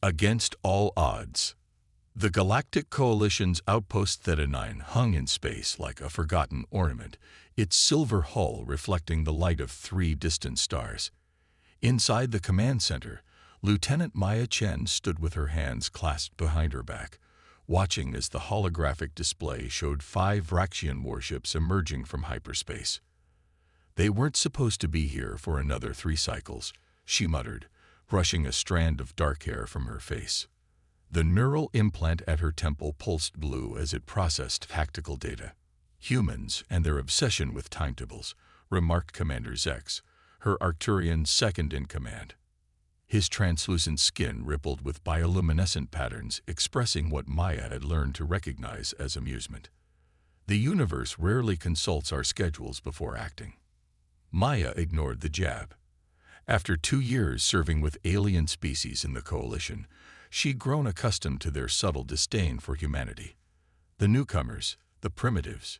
Against all odds, the Galactic Coalition's outpost Theta 9 hung in space like a forgotten ornament, its silver hull reflecting the light of 3 distant stars. Inside the command center, Lieutenant Maya Chen stood with her hands clasped behind her back, watching as the holographic display showed 5 Vraxian warships emerging from hyperspace. "They weren't supposed to be here for another 3 cycles," she muttered, brushing a strand of dark hair from her face. The neural implant at her temple pulsed blue as it processed tactical data. "Humans and their obsession with timetables," remarked Commander Zex, her Arcturian second-in-command. His translucent skin rippled with bioluminescent patterns expressing what Maya had learned to recognize as amusement. "The universe rarely consults our schedules before acting." Maya ignored the jab. After 2 years serving with alien species in the Coalition, she'd grown accustomed to their subtle disdain for humanity. The newcomers, the primitives,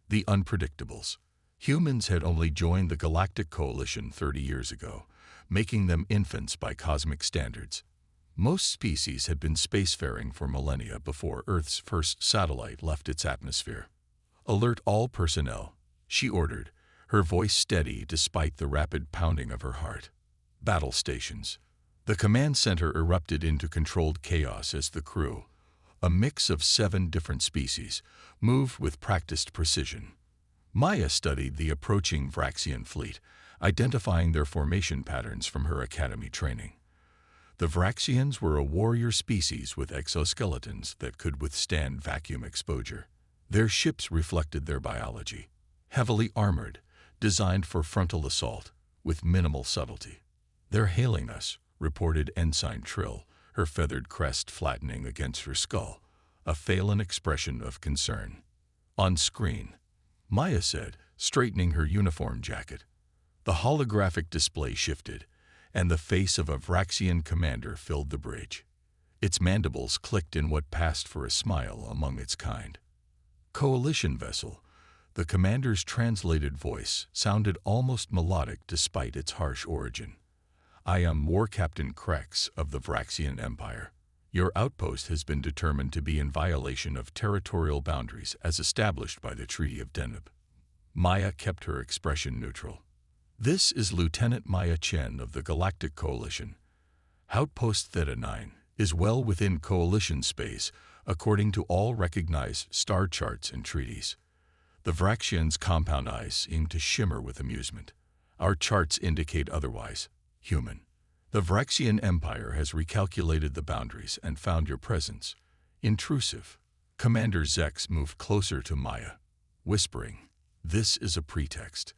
the unpredictables. Humans had only joined the Galactic Coalition 30 years ago, making them infants by cosmic standards. Most species had been spacefaring for millennia before Earth's first satellite left its atmosphere. "Alert all personnel," she ordered, her voice steady despite the rapid pounding of her heart. "Battle stations." The command center erupted into controlled chaos as the crew, a mix of 7 different species, moved with practiced precision. Maya studied the approaching Vraxian fleet, identifying their formation patterns from her academy training. The Vraxians were a warrior species with exoskeletons that could withstand vacuum exposure. Their ships reflected their biology, heavily armored, designed for frontal assault, with minimal subtlety. "They're hailing us," reported Ensign Trill, her feathered crest flattening against her skull, a Phelan expression of concern. "On screen," Maya said, straightening her uniform jacket. The holographic display shifted, and the face of a Vraxian commander filled the bridge. Its mandibles clicked in what passed for a smile among its kind. "Coalition vessel," the commander's translated voice sounded almost melodic despite its harsh origin. "I am War Captain Krex of the Vraxian Empire. Your outpost has been determined to be in violation of territorial boundaries as established by the Treaty of Deneb." Maya kept her expression neutral. "This is Lieutenant Maya Chen of the Galactic Coalition. Outpost Theta 9 is well within Coalition space according to all recognized star charts and treaties." The Vraxian's compound eyes seemed to shimmer with amusement. "Our charts indicate otherwise, human. The Vraxian Empire has recalculated the boundaries and found your presence intrusive." Commander Zex moved closer to Maya, whispering, "This is a pretext.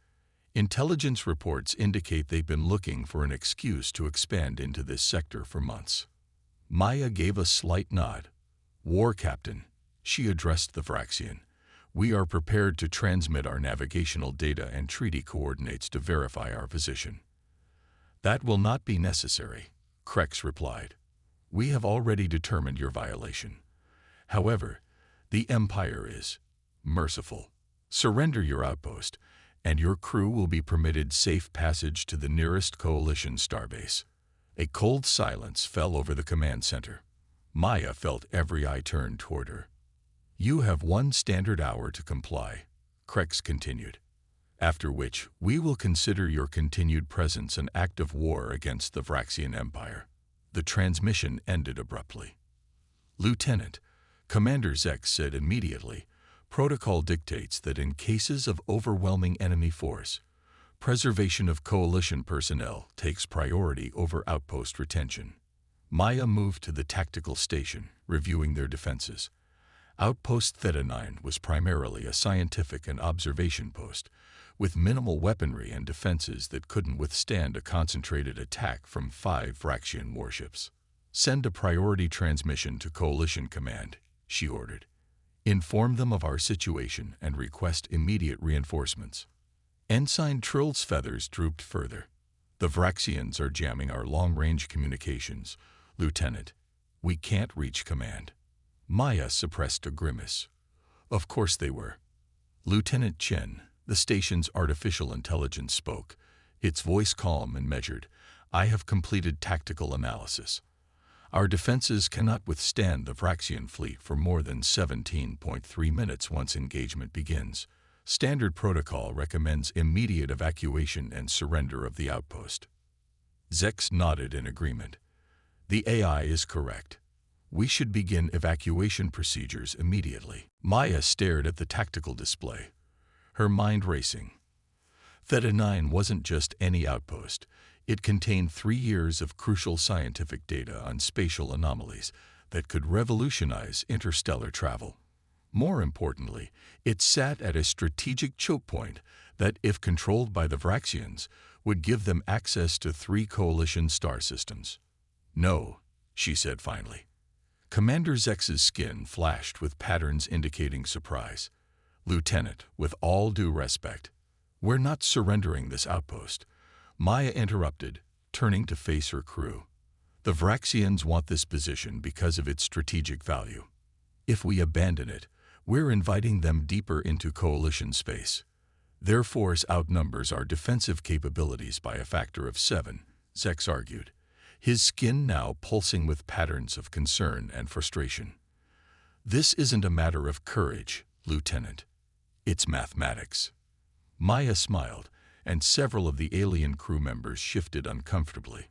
Intelligence reports indicate they've been looking for an excuse to expand into this sector for months." Maya gave a slight nod. "War Captain," she addressed the Vraxian, "we are prepared to transmit our navigational data and treaty coordinates to verify our position." "That will not be necessary," Krex replied. "We have already determined your violation. However, the Empire is merciful. Surrender your outpost, and your crew will be permitted safe passage to the nearest Coalition starbase." A cold silence fell over the command center. Maya felt every eye turn toward her. "You have 1 standard hour to comply," Krex continued, "after which we will consider your continued presence an act of war against the Vraxian Empire." The transmission ended abruptly. "Lieutenant," Commander Zex said immediately, "protocol dictates that in cases of overwhelming enemy force, preservation of Coalition personnel takes priority over outpost retention." Maya moved to the tactical station, reviewing their defenses. Outpost Theta 9 was primarily a scientific and observation post, with minimal weaponry and defenses that couldn't withstand a concentrated attack from 5 Vraxian warships. "Send a priority transmission to Coalition Command," she ordered. "Inform them of our situation and request immediate reinforcements." Ensign Trill's feathers drooped further. "The Vraxians are jamming our long-range communications, Lieutenant. We can't reach command." Maya suppressed a grimace. "Of course they were." Lieutenant Chen, the station's artificial intelligence, spoke, its voice calm and measured. "I have completed tactical analysis. Our defenses cannot withstand the Vraxian fleet for more than 17.3 minutes once engagement begins. Standard protocol recommends immediate evacuation and surrender of the outpost. Zex nodded in agreement. The AI is correct. We should begin evacuation procedures immediately. Maya stared at the tactical display, her mind racing. Theta 9 wasn't just any outpost. It contained 3 years of crucial scientific data on spatial anomalies that could revolutionize interstellar travel. More importantly, it sat at a strategic choke point that, if controlled by the Vraxians, would give them access to 3 coalition star systems. "No," she said finally. Commander Zex's skin flashed with patterns indicating surprise. "Lieutenant, with all due respect, we're not surrendering this outpost," Maya interrupted, turning to face her crew. "The Vraxians want this position because of its strategic value. If we abandon it, we're inviting them deeper into coalition space. Their force outnumbers our defensive capabilities by a factor of 7, Zex argued, his skin now pulsing with patterns of concern and frustration. "This isn't a matter of courage, Lieutenant. It's mathematics." Maya smiled, and several of the alien crew members shifted uncomfortably.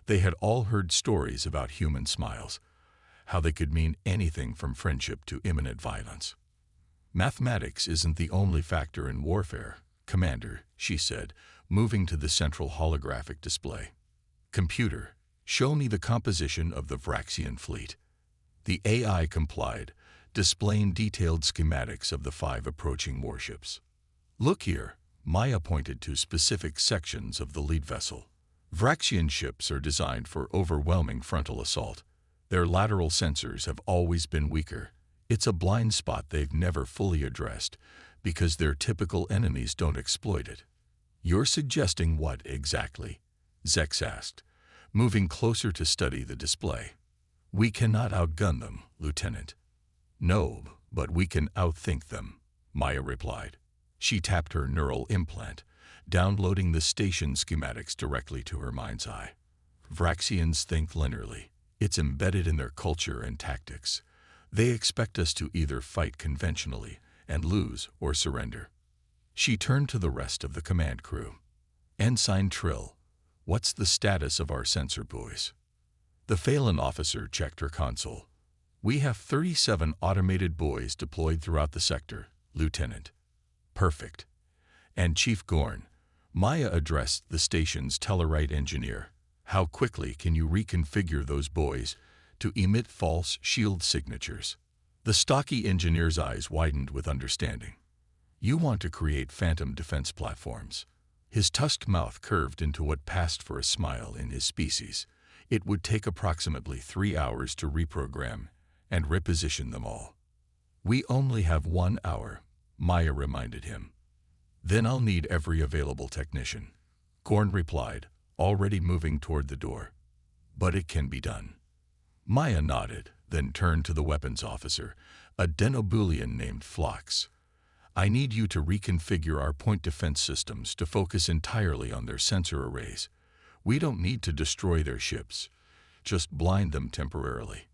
They had all heard stories about human smiles, how they could mean anything from friendship to imminent violence. "Mathematics isn't the only factor in warfare, Commander," she said, moving to the central holographic display. "Computer, show me the composition of the Vraxian fleet." The AI complied, displaying detailed schematics of the 5 approaching warships. "Look here," Maya pointed to specific sections of the lead vessel. "Vraxian ships are designed for overwhelming frontal assault. Their lateral sensors have always been weaker. It's a blind spot they've never fully addressed because their typical enemies don't exploit it." "You're suggesting what exactly?" Zex asked, moving closer to study the display. "We cannot outgun them, Lieutenant." "No, but we can outthink them," Maya replied. She tapped her neural implant, downloading the station schematics directly to her mind's eye. "Vraxians think linearly. It's embedded in their culture and tactics. They expect us to either fight conventionally and lose or surrender." She turned to the rest of the command crew. "Ensign Trill, what's the status of our sensor buoys?" The Phelan officer checked her console. "We have 37 automated buoys deployed throughout the sector, Lieutenant." "Perfect." "And Chief Gorn," Maya addressed the station's Tellarite engineer, "how quickly can you reconfigure those buoys to emit false shield signatures?" The stocky engineer's eyes widened with understanding. "You want to create phantom defense platforms." His tusked mouth curved into what passed for a smile in his species. "It would take approximately 3 hours to reprogram and reposition them all." "We only have 1 hour," Maya reminded him. "Then I'll need every available technician," Gorn replied, already moving toward the door. "But it can be done." Maya nodded, then turned to the weapons officer, a Denobulian named Phlox. "I need you to reconfigure our point defense systems to focus entirely on their sensor arrays. We don't need to destroy their ships, just blind them temporarily."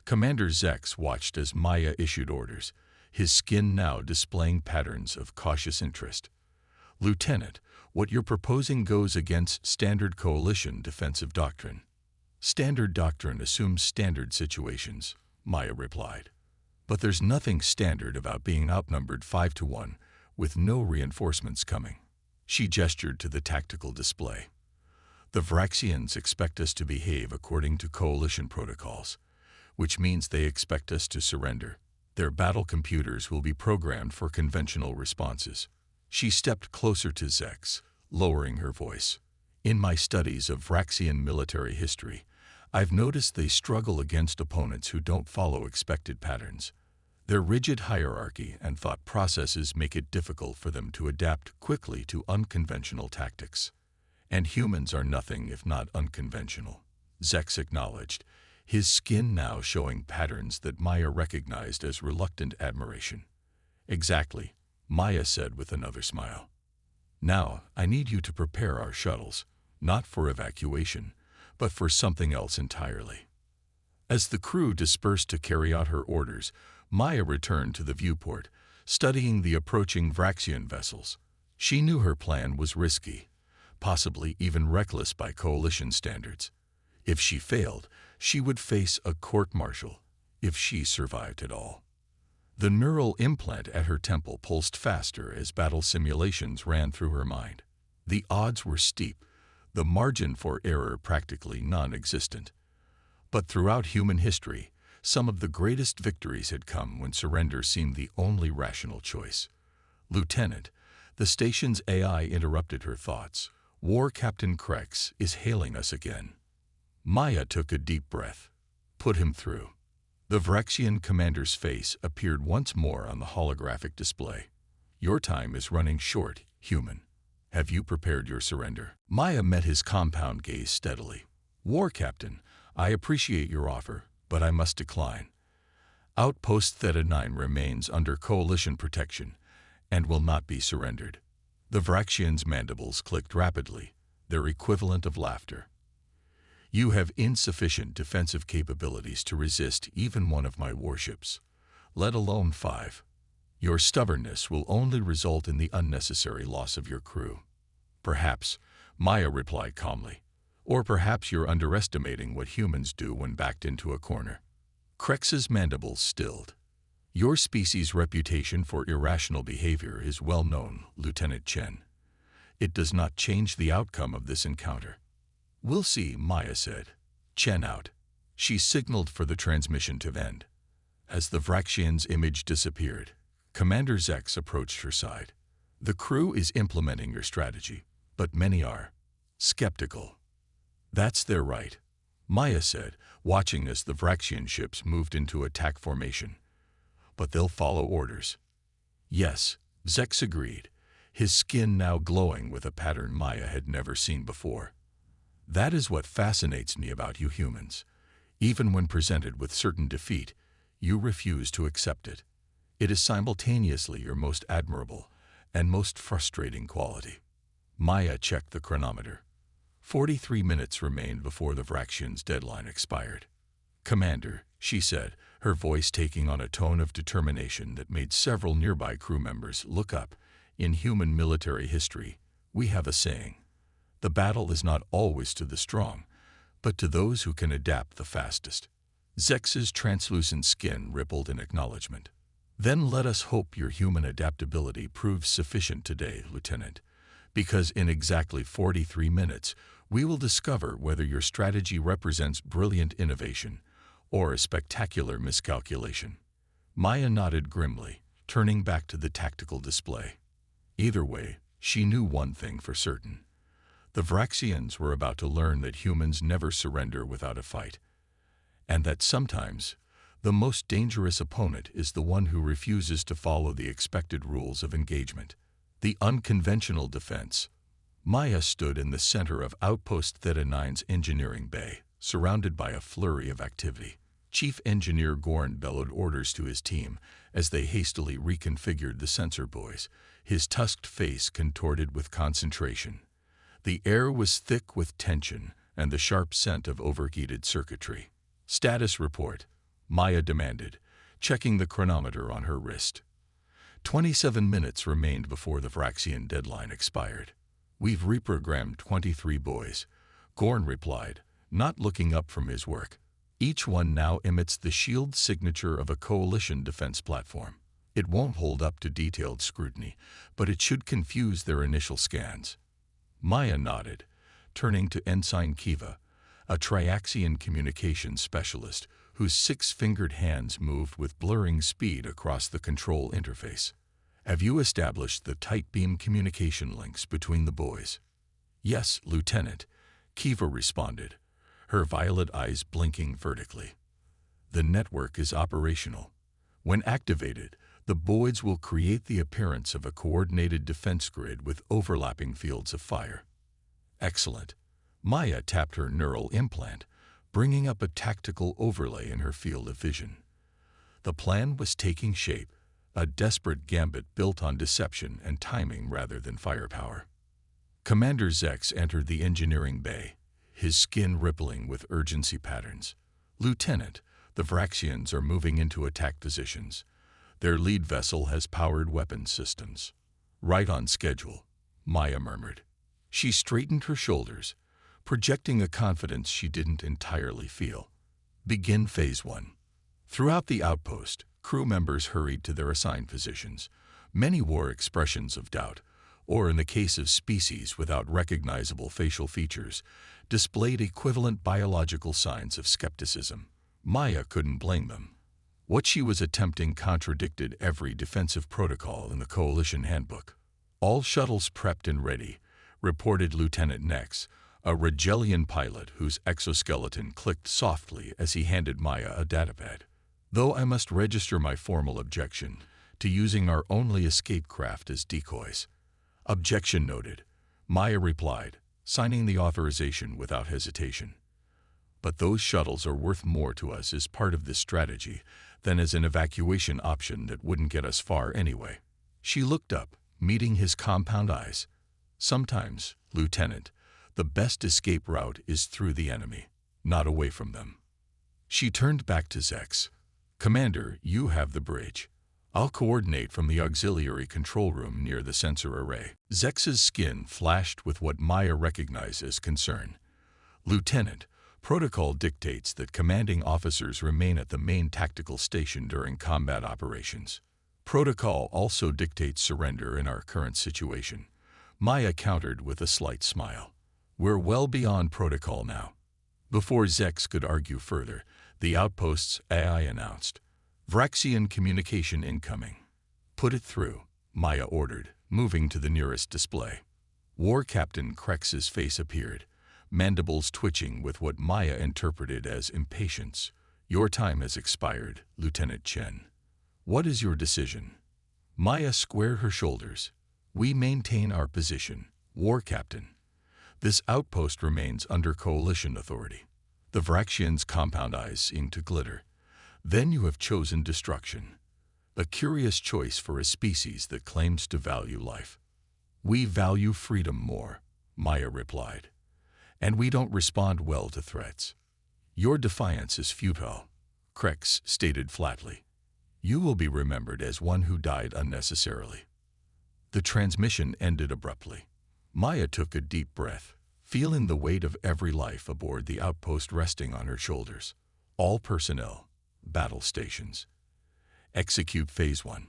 Commander Zex watched as Maya issued orders, his skin now displaying patterns of cautious interest. "Lieutenant, what you're proposing goes against standard coalition defensive doctrine." "Standard doctrine assumes standard situations," Maya replied. "But there's nothing standard about being outnumbered 5 to 1 with no reinforcements coming." She gestured to the tactical display. "The Vraxians expect us to behave according to coalition protocols, which means they expect us to surrender. Their battle computers will be programmed for conventional responses." She stepped closer to Zex, lowering her voice. "In my studies of Vraxian military history, I've noticed they struggle against opponents who don't follow expected patterns. Their rigid hierarchy and thought processes make it difficult for them to adapt quickly to unconventional tactics. And humans are nothing if not unconventional," Zex acknowledged, his skin now showing patterns that Maya recognized as reluctant admiration. "Exactly," Maya said with another smile. "Now, I need you to prepare our shuttles, not for evacuation, but for something else entirely. As the crew dispersed to carry out her orders, Maya returned to the viewport, studying the approaching Vraxian vessels. She knew her plan was risky, possibly even reckless by coalition standards. If she failed, she would face a court-martial, if she survived at all. The neural implant at her temple pulsed faster as battle simulations ran through her mind. The odds were steep, the margin for error practically non-existent. But throughout human history, some of the greatest victories had come when surrender seemed the only rational choice. "Lieutenant," the station's AI interrupted her thoughts. "War Captain Krex is hailing us again." Maya took a deep breath. "Put him through." The Vraxian commander's face appeared once more on the holographic display. "Your time is running short, human. Have you prepared your surrender?" Maya met his compound gaze steadily. "War Captain, I appreciate your offer, but I must decline. Outpost Theta 9 remains under Coalition protection and will not be surrendered." The Vraxian's mandibles clicked rapidly, their equivalent of laughter. "You have insufficient defensive capabilities to resist even one of my warships, let alone 5. Your stubbornness will only result in the unnecessary loss of your crew." "Perhaps," Maya replied calmly, "or perhaps you're underestimating what humans do when backed into a corner." Krex's mandibles stilled. "Your species' reputation for irrational behavior is well known, Lieutenant Chen. It does not change the outcome of this encounter." "We'll see," Maya said. "Chen out." She signaled for the transmission to end. As the Vraxian's image disappeared, Commander Zex approached her side. "The crew is implementing your strategy, but many are skeptical." "That's their right," Maya said, watching as the Vraxian ships moved into attack formation. "But they'll follow orders." "Yes," Zex agreed, his skin now glowing with a pattern Maya had never seen before. "That is what fascinates me about you humans. Even when presented with certain defeat, you refuse to accept it. It is simultaneously your most admirable and most frustrating quality." Maya checked the chronometer. 43 minutes remained before the Vraxian's deadline expired. "Commander," she said, her voice taking on a tone of determination that made several nearby crew members look up. "In human military history, we have a saying. The battle is not always to the strong, but to those who can adapt the fastest." Zex's translucent skin rippled in acknowledgement. "Then let us hope your human adaptability proves sufficient today, Lieutenant, because in exactly 43 minutes, we will discover whether your strategy represents brilliant innovation or a spectacular miscalculation." Maya nodded grimly, turning back to the tactical display. Either way, she knew one thing for certain. The Vraxians were about to learn that humans never surrender without a fight, and that sometimes the most dangerous opponent is the one who refuses to follow the expected rules of engagement. The unconventional defense. Maya stood in the center of Outpost Theta 9's engineering bay, surrounded by a flurry of activity. Chief Engineer Gorn bellowed orders to his team as they hastily reconfigured the sensor buoys, his tusked face contorted with concentration. The air was thick with tension and the sharp scent of overheated circuitry. "Status report," Maya demanded, checking the chronometer on her wrist. 27 minutes remained before the Vraxian deadline expired. "We've reprogrammed 23 buoys," Gorn replied, not looking up from his work. "Each one now emits the shield signature of a coalition defense platform. It won't hold up to detailed scrutiny, but it should confuse their initial scans." Maya nodded, turning to Ensign Kiva, a Triaxian communications specialist whose 6-fingered hands moved with blurring speed across the control interface. "Have you established the tight beam communication links between the buoys?" "Yes, Lieutenant," Kiva responded, her violet eyes blinking vertically. "The network is operational. When activated, the buoys will create the appearance of a coordinated defense grid with overlapping fields of fire." "Excellent." Maya tapped her neural implant, bringing up a tactical overlay in her field of vision. The plan was taking shape, a desperate gambit built on deception and timing rather than firepower. Commander Zex entered the engineering bay, his skin rippling with urgency patterns. "Lieutenant, the Vraxians are moving into attack positions. Their lead vessel has powered weapons systems." "Right on schedule," Maya murmured. She straightened her shoulders, projecting a confidence she didn't entirely feel. "Begin Phase 1. Throughout the outpost, crew members hurried to their assigned positions. Many wore expressions of doubt, or in the case of species without recognizable facial features, displayed equivalent biological signs of skepticism. Maya couldn't blame them. What she was attempting contradicted every defensive protocol in the Coalition handbook. "All shuttles prepped and ready," reported Lieutenant Nex, a Regelian pilot whose exoskeleton clicked softly as he handed Maya a datapad. "Though I must register my formal objection to using our only escape craft as decoys." "Objection noted," Maya replied, signing the authorization without hesitation. "But those shuttles are worth more to us as part of this strategy than as an evacuation option that wouldn't get us far anyway." She looked up, meeting his compound eyes. "Sometimes, Lieutenant, the best escape route is through the enemy, not away from them." She turned back to Zex. "Commander, you have the bridge. I'll coordinate from the auxiliary control room near the sensor array." Zex's skin flashed with what Maya recognized as concern. "Lieutenant, protocol dictates that commanding officers remain at the main tactical station during combat operations. Protocol also dictates surrender in our current situation," Maya countered with a slight smile. "We're well beyond protocol now." Before Zex could argue further, the outpost's AI announced, "Vraxian communication incoming." "Put it through," Maya ordered, moving to the nearest display. War Captain Krex's face appeared, mandibles twitching with what Maya interpreted as impatience. "Your time has expired, Lieutenant Chen. What is your decision?" Maya squared her shoulders. "We maintain our position, War Captain. This outpost remains under Coalition authority." The Vraxian's compound eyes seemed to glitter. "Then you have chosen destruction. A curious choice for a species that claims to value life." "We value freedom more," Maya replied. "And we don't respond well to threats." "Your defiance is futile," Krex stated flatly. "You will be remembered as one who died unnecessarily." The transmission ended abruptly. Maya took a deep breath, feeling the weight of every life aboard the outpost resting on her shoulders. "All personnel, battle stations. Execute Phase 1.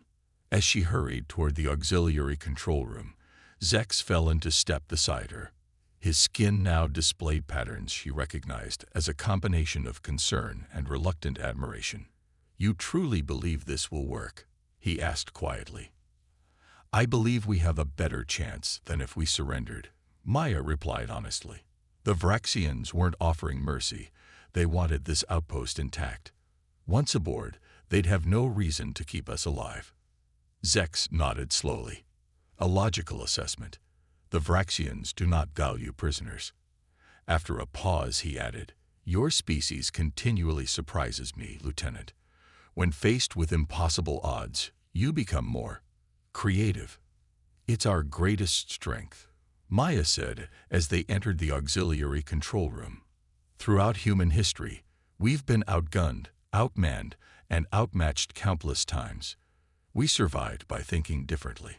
As she hurried toward the auxiliary control room, Zex fell into step beside her. His skin now displayed patterns she recognized as a combination of concern and reluctant admiration. "You truly believe this will work?" he asked quietly. "I believe we have a better chance than if we surrendered," Maya replied honestly. The Vraxians weren't offering mercy. They wanted this outpost intact. Once aboard, they'd have no reason to keep us alive. Zex nodded slowly. "A logical assessment. The Vraxians do not value prisoners." After a pause, he added, "Your species continually surprises me, Lieutenant. When faced with impossible odds, you become more creative." "It's our greatest strength," Maya said as they entered the auxiliary control room. "Throughout human history, we've been outgunned, outmanned, and outmatched countless times. We survived by thinking differently."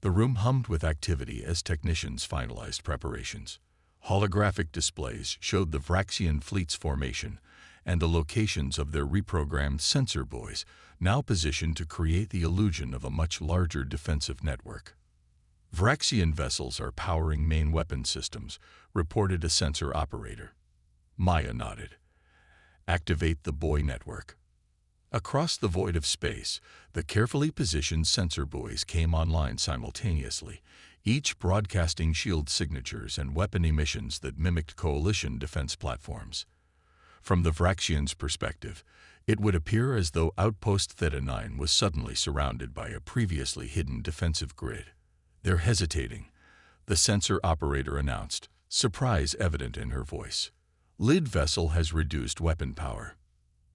The room hummed with activity as technicians finalized preparations. Holographic displays showed the Vraxian fleet's formation and the locations of their reprogrammed sensor buoys, now positioned to create the illusion of a much larger defensive network. "Vraxian vessels are powering main weapon systems," reported a sensor operator. Maya nodded. "Activate the buoy network." Across the void of space, the carefully positioned sensor buoys came online simultaneously, each broadcasting shield signatures and weapon emissions that mimicked Coalition defense platforms. From the Vraxians' perspective, it would appear as though Outpost Theta 9 was suddenly surrounded by a previously hidden defensive grid. "They're hesitating," the sensor operator announced, surprise evident in her voice. "Lid vessel has reduced weapon power."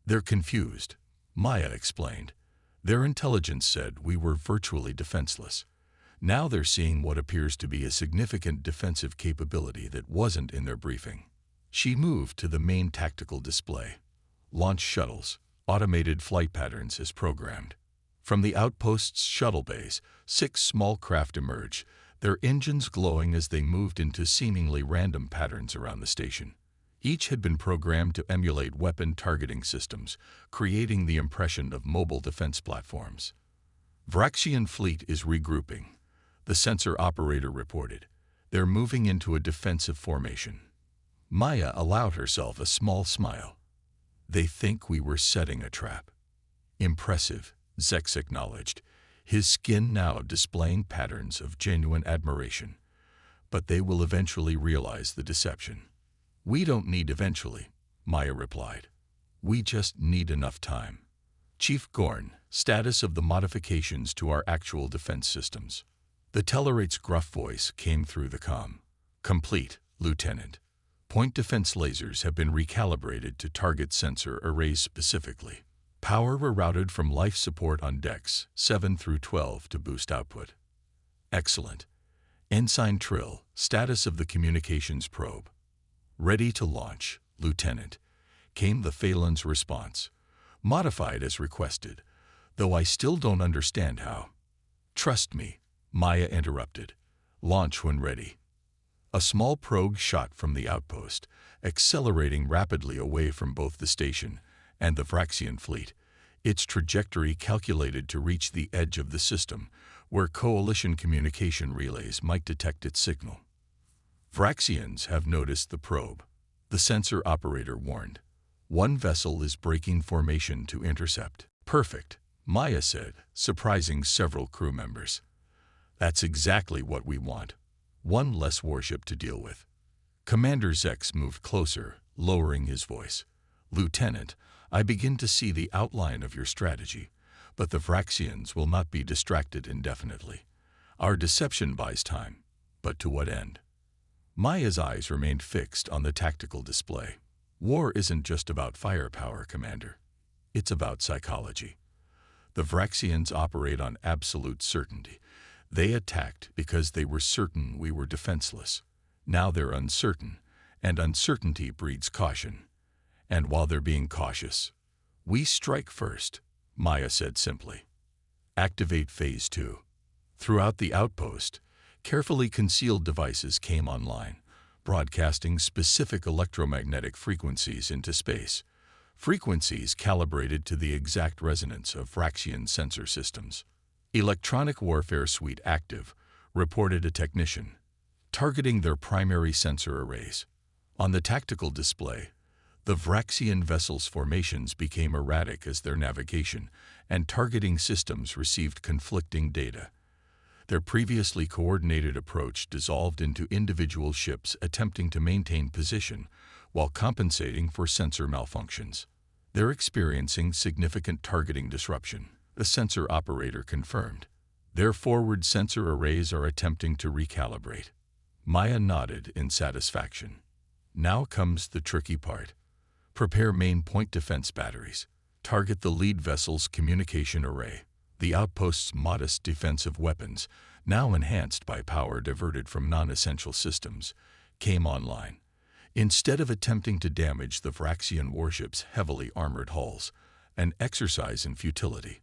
"They're confused," Maya explained. "Their intelligence said we were virtually defenseless. Now they're seeing what appears to be a significant defensive capability that wasn't in their briefing." She moved to the main tactical display. Launch shuttles, automated flight patterns as programmed. From the outpost's shuttle bays, 6 small craft emerged, their engines glowing as they moved into seemingly random patterns around the station. Each had been programmed to emulate weapon targeting systems, creating the impression of mobile defense platforms. Vraxian fleet is regrouping, the sensor operator reported. They're moving into a defensive formation. Maya allowed herself a small smile. They think we were setting a trap. Impressive, Zex acknowledged, his skin now displaying patterns of genuine admiration. But they will eventually realize the deception. We don't need eventually, Maya replied. We just need enough time. Chief Gorn, status of the modifications to our actual defense systems. The Tellerate's gruff voice came through the comm. Complete, Lieutenant. Point defense lasers have been recalibrated to target sensor arrays specifically. Power rerouted from life support on decks 7 through 12 to boost output. Excellent. Ensign Trill, status of the communications probe. Ready to launch, Lieutenant, came the Phalan's response. Modified as requested, though I still don't understand how. Trust me, Maya interrupted. Launch when ready. A small probe shot from the outpost, accelerating rapidly away from both the station and the Vraxian fleet, its trajectory calculated to reach the edge of the system, where Coalition communication relays might detect its signal. Vraxians have noticed the probe, the sensor operator warned. One vessel is breaking formation to intercept. Perfect, Maya said, surprising several crew members. That's exactly what we want. One less warship to deal with. Commander Zex moved closer, lowering his voice. Lieutenant, I begin to see the outline of your strategy, but the Vraxians will not be distracted indefinitely. Our deception buys time, but to what end? Maya's eyes remained fixed on the tactical display. War isn't just about firepower, Commander. It's about psychology. The Vraxians operate on absolute certainty. They attacked because they were certain we were defenseless. Now they're uncertain, and uncertainty breeds caution. And while they're being cautious, we strike first, Maya said simply. Activate Phase 2. Throughout the outpost, carefully concealed devices came online, broadcasting specific electromagnetic frequencies into space, frequencies calibrated to the exact resonance of Vraxian sensor systems. Electronic Warfare Suite active, reported a technician, targeting their primary sensor arrays. On the tactical display, the Vraxian vessels' formations became erratic as their navigation and targeting systems received conflicting data. Their previously coordinated approach dissolved into individual ships attempting to maintain position while compensating for sensor malfunctions. They're experiencing significant targeting disruption, the sensor operator confirmed. Their forward sensor arrays are attempting to recalibrate. Maya nodded in satisfaction. Now comes the tricky part. Prepare main point defense batteries. Target the lead vessel's communication array. The outpost's modest defensive weapons, now enhanced by power diverted from non-essential systems, came online. Instead of attempting to damage the Vraxian warship's heavily armored hulls, an exercise in futility,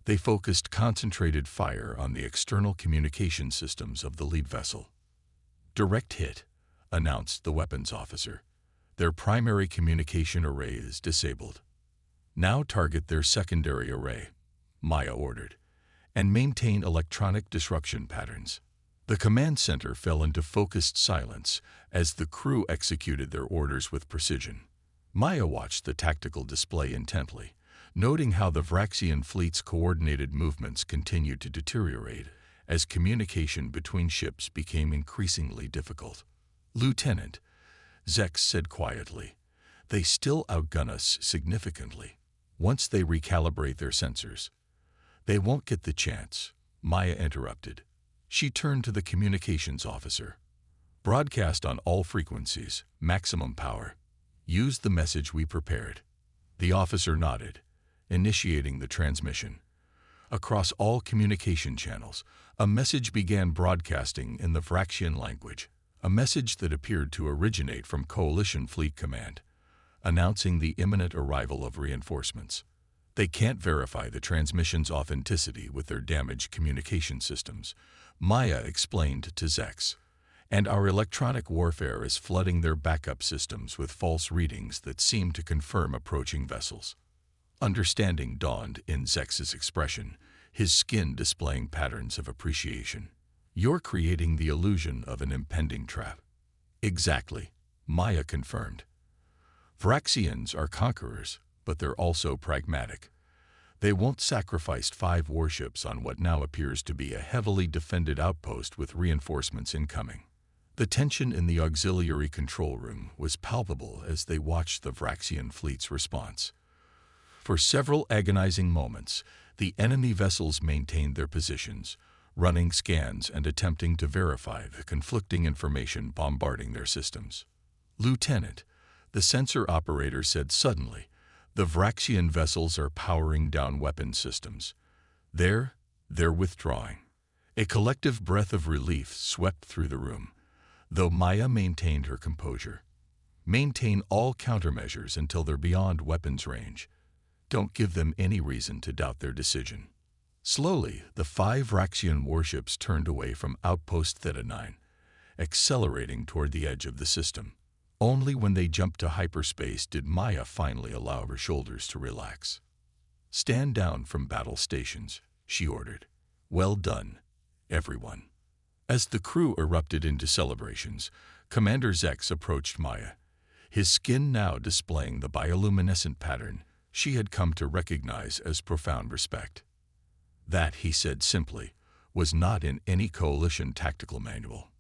they focused concentrated fire on the external communication systems of the lead vessel. Direct hit, announced the weapons officer. Their primary communication array is disabled. Now target their secondary array, Maya ordered, and maintain electronic disruption patterns. The command center fell into focused silence as the crew executed their orders with precision. Maya watched the tactical display intently, noting how the Vraxian fleet's coordinated movements continued to deteriorate as communication between ships became increasingly difficult. Lieutenant, Zex said quietly, they still outgun us significantly. Once they recalibrate their sensors, they won't get the chance, Maya interrupted. She turned to the communications officer. Broadcast on all frequencies, maximum power. Use the message we prepared. The officer nodded, initiating the transmission. Across all communication channels, a message began broadcasting in the Vraxian language. a message that appeared to originate from Coalition Fleet Command, announcing the imminent arrival of reinforcements. They can't verify the transmission's authenticity with their damaged communication systems, Maya explained to Zex, and our electronic warfare is flooding their backup systems with false readings that seem to confirm approaching vessels. Understanding dawned in Zex's expression, his skin displaying patterns of appreciation. You're creating the illusion of an impending trap. Exactly, Maya confirmed. Vraxians are conquerors, but they're also pragmatic. They won't sacrifice 5 warships on what now appears to be a heavily defended outpost with reinforcements incoming. The tension in the auxiliary control room was palpable as they watched the Vraxian fleet's response. For several agonizing moments, the enemy vessels maintained their positions, running scans and attempting to verify the conflicting information bombarding their systems. "Lieutenant," the sensor operator said suddenly, "the Vraxian vessels are powering down weapon systems. They're withdrawing." A collective breath of relief swept through the room, though Maya maintained her composure. "Maintain all countermeasures until they're beyond weapons range. Don't give them any reason to doubt their decision." Slowly, the 5 Vraxian warships turned away from Outpost Theta 9, accelerating toward the edge of the system. Only when they jumped to hyperspace did Maya finally allow her shoulders to relax. "Stand down from battle stations," she ordered. "Well done, everyone." As the crew erupted into celebrations, Commander Zex approached Maya, his skin now displaying the bioluminescent pattern she had come to recognize as profound respect. That, he said simply, was not in any Coalition tactical manual.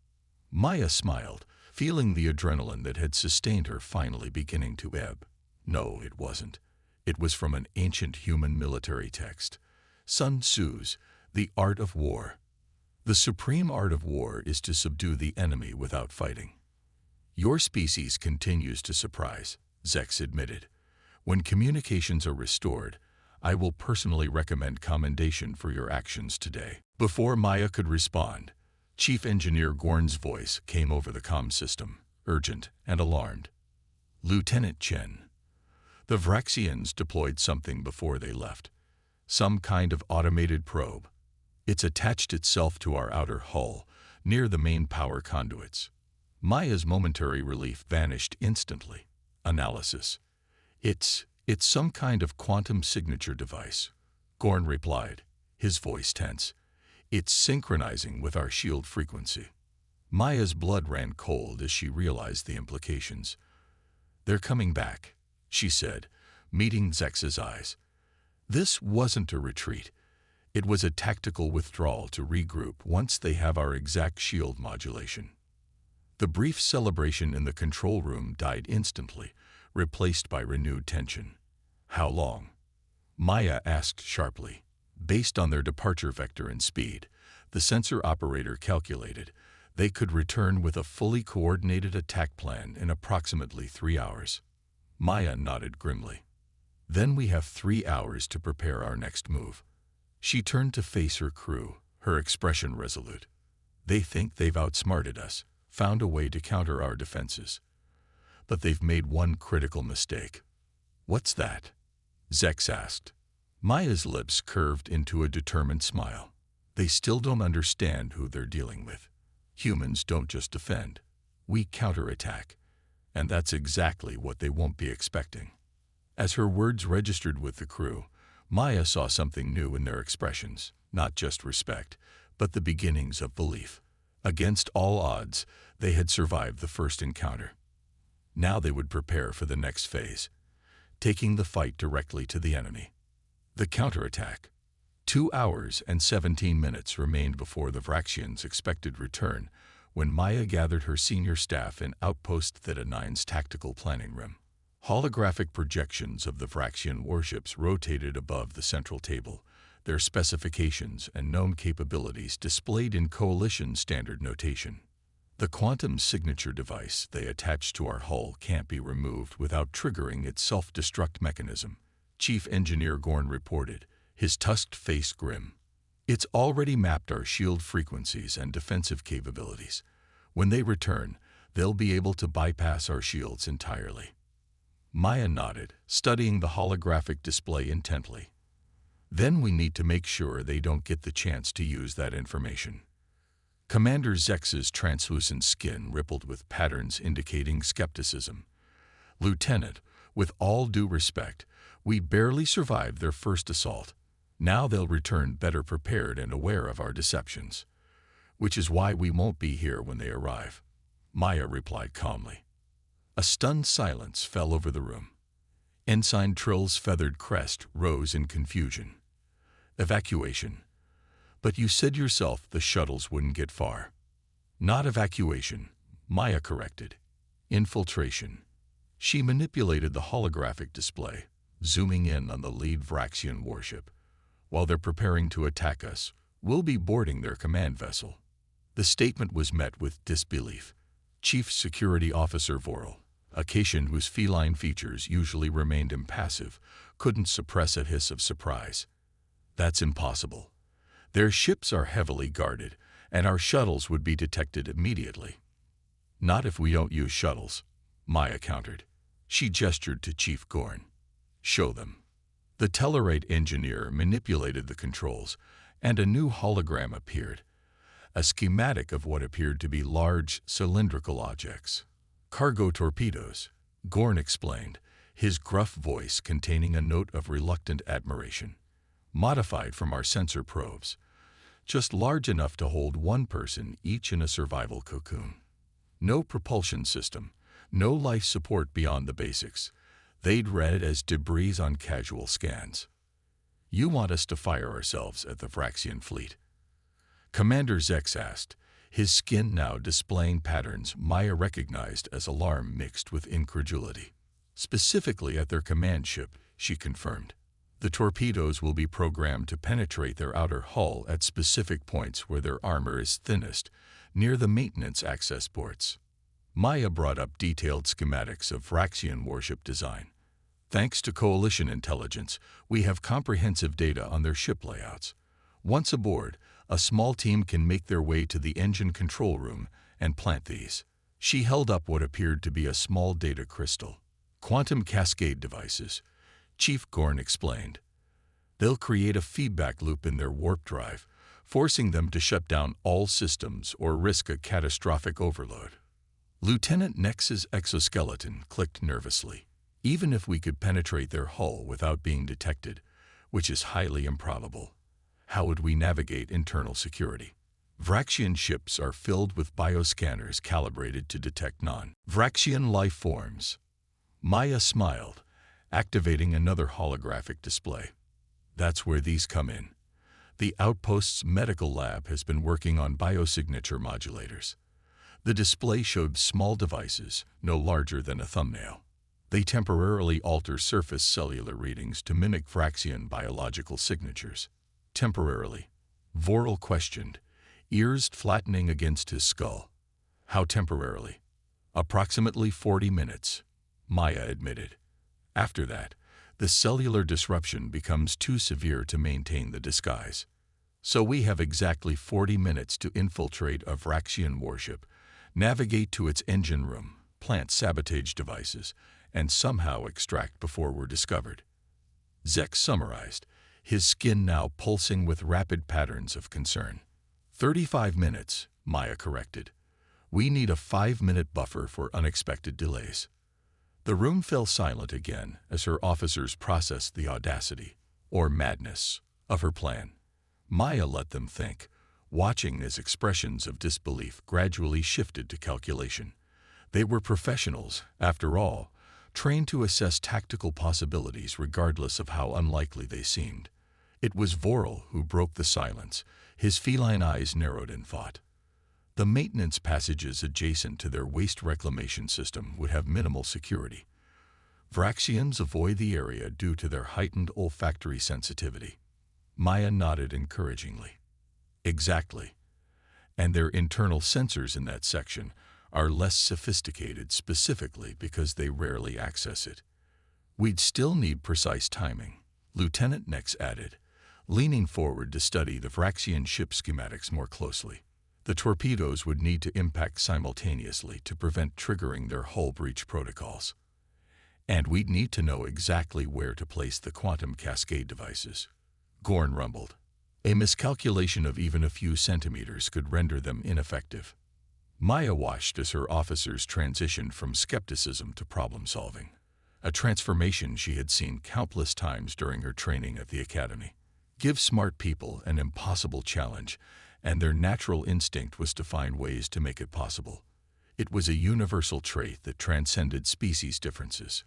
Maya smiled, feeling the adrenaline that had sustained her finally beginning to ebb. No, it wasn't. It was from an ancient human military text, Sun Tzu's The Art of War. "The supreme art of war is to subdue the enemy without fighting." "Your species continues to surprise," Zex admitted. "When communications are restored, I will personally recommend commendation for your actions today." Before Maya could respond, Chief Engineer Gorn's voice came over the comm system, urgent and alarmed. "Lieutenant Chen, the Vraxians deployed something before they left. Some kind of automated probe. It's attached itself to our outer hull, near the main power conduits." Maya's momentary relief vanished instantly. Analysis. It's some kind of quantum signature device," Gorn replied, his voice tense. "It's synchronizing with our shield frequency." Maya's blood ran cold as she realized the implications. "They're coming back," she said, meeting Zex's eyes. "This wasn't a retreat. It was a tactical withdrawal to regroup once they have our exact shield modulation." The brief celebration in the control room died instantly, replaced by renewed tension. "How long?" Maya asked sharply. Based on their departure vector and speed, the sensor operator calculated they could return with a fully coordinated attack plan in approximately 3 hours. Maya nodded grimly. "Then we have 3 hours to prepare our next move." She turned to face her crew, her expression resolute. "They think they've outsmarted us, found a way to counter our defenses. But they've made one critical mistake." "What's that?" Zex asked. Maya's lips curved into a determined smile. "They still don't understand who they're dealing with. Humans don't just defend. We counterattack. And that's exactly what they won't be expecting." As her words registered with the crew, Maya saw something new in their expressions, not just respect, but the beginnings of belief. Against all odds, they had survived the first encounter. Now they would prepare for the next phase, taking the fight directly to the enemy. The counterattack. 2 hours and 17 minutes remained before the Vraxians' expected return when Maya gathered her senior staff in Outpost Theta 9's tactical planning room. Holographic projections of the Vraxian warships rotated above the central table, their specifications and known capabilities displayed in Coalition standard notation. "The quantum signature device they attached to our hull can't be removed without triggering its self-destruct mechanism," Chief Engineer Gorn reported, his tusked face grim. "It's already mapped our shield frequencies and defensive capabilities. When they return, they'll be able to bypass our shields entirely. Maya nodded, studying the holographic display intently. Then we need to make sure they don't get the chance to use that information. Commander Zex's translucent skin rippled with patterns indicating skepticism. Lieutenant, with all due respect, we barely survived their first assault. Now they'll return better prepared and aware of our deceptions. Which is why we won't be here when they arrive, Maya replied calmly. A stunned silence fell over the room. Ensign Trill's feathered crest rose in confusion. Evacuation. But you said yourself the shuttles wouldn't get far. Not evacuation, Maya corrected. Infiltration. She manipulated the holographic display, zooming in on the lead Vraxian warship. While they're preparing to attack us, we'll be boarding their command vessel. The statement was met with disbelief. Chief Security Officer Vorel, a Caitian whose feline features usually remained impassive, couldn't suppress a hiss of surprise. That's impossible. Their ships are heavily guarded, and our shuttles would be detected immediately. Not if we don't use shuttles, Maya countered. She gestured to Chief Gorn. Show them. The Tellarite engineer manipulated the controls, and a new hologram appeared. A schematic of what appeared to be large, cylindrical objects. Cargo torpedoes, Gorn explained, his gruff voice containing a note of reluctant admiration. Modified from our sensor probes. Just large enough to hold one person each in a survival cocoon. No propulsion system, no life support beyond the basics. They'd read as debris on casual scans. You want us to fire ourselves at the Vraxian fleet? Commander Zex asked, his skin now displaying patterns Maya recognized as alarm mixed with incredulity. Specifically at their command ship, she confirmed. The torpedoes will be programmed to penetrate their outer hull at specific points where their armor is thinnest, near the maintenance access ports. Maya brought up detailed schematics of Vraxian warship design. Thanks to Coalition intelligence, we have comprehensive data on their ship layouts. Once aboard, a small team can make their way to the engine control room and plant these. She held up what appeared to be a small data crystal. Quantum cascade devices, Chief Gorn explained. They'll create a feedback loop in their warp drive, forcing them to shut down all systems or risk a catastrophic overload. Lieutenant Nex's exoskeleton clicked nervously. Even if we could penetrate their hull without being detected, which is highly improbable, how would we navigate internal security? Vraxian ships are filled with bioscanners calibrated to detect non-Vraxian life forms. Maya smiled, activating another holographic display. That's where these come in. The outpost's medical lab has been working on biosignature modulators. The display showed small devices, no larger than a thumbnail. They temporarily alter surface cellular readings to mimic Vraxian biological signatures. Temporarily, Vorel questioned, ears flattening against his skull. How temporarily? Approximately 40 minutes, Maya admitted. After that, the cellular disruption becomes too severe to maintain the disguise. So we have exactly 40 minutes to infiltrate a Vraxian warship, navigate to its engine room, plant sabotage devices, and somehow extract before we're discovered. Zex summarized, his skin now pulsing with rapid patterns of concern. 35 minutes, Maya corrected. We need a 5-minute buffer for unexpected delays. The room fell silent again as her officers processed the audacity, or madness, of her plan. Maya let them think, watching as expressions of disbelief gradually shifted to calculation. They were professionals, after all, trained to assess tactical possibilities regardless of how unlikely they seemed. It was Vorel who broke the silence, his feline eyes narrowed in thought. The maintenance passages adjacent to their waste reclamation system would have minimal security. Vraxians avoid the area due to their heightened olfactory sensitivity. Maya nodded encouragingly. Exactly. And their internal sensors in that section are less sophisticated specifically because they rarely access it. We'd still need precise timing, Lieutenant Nex added, leaning forward to study the Vraxian ship schematics more closely. The torpedoes would need to impact simultaneously to prevent triggering their hull breach protocols. And we'd need to know exactly where to place the quantum cascade devices. Gorn rumbled. A miscalculation of even a few centimeters could render them ineffective. Maya watched as her officers transitioned from skepticism to problem-solving, a transformation she had seen countless times during her training at the academy. Give smart people an impossible challenge, and their natural instinct was to find ways to make it possible. It was a universal trait that transcended species differences.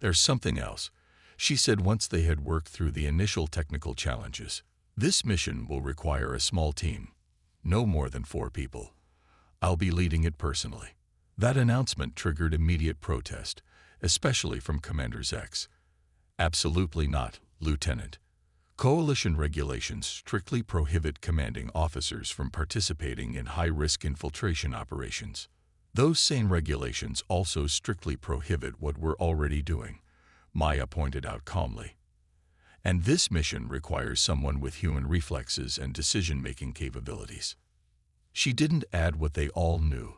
"There's something else," she said once they had worked through the initial technical challenges. "This mission will require a small team, no more than 4 people. I'll be leading it personally." That announcement triggered immediate protest, especially from Commander Zex. "Absolutely not, Lieutenant. Coalition regulations strictly prohibit commanding officers from participating in high-risk infiltration operations. Those same regulations also strictly prohibit what we're already doing," Maya pointed out calmly. "And this mission requires someone with human reflexes and decision-making capabilities." She didn't add what they all knew,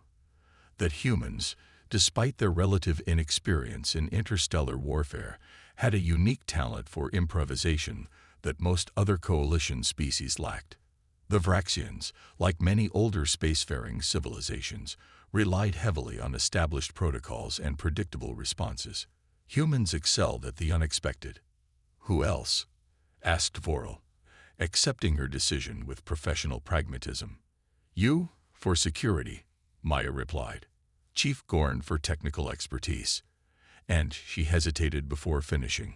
that humans, despite their relative inexperience in interstellar warfare, had a unique talent for improvisation that most other coalition species lacked. The Vraxians, like many older spacefaring civilizations, relied heavily on established protocols and predictable responses. Humans excelled at the unexpected. "Who else?" asked Vorel, accepting her decision with professional pragmatism. "You, for security," Maya replied. "Chief Gorn for technical expertise." And she hesitated before finishing.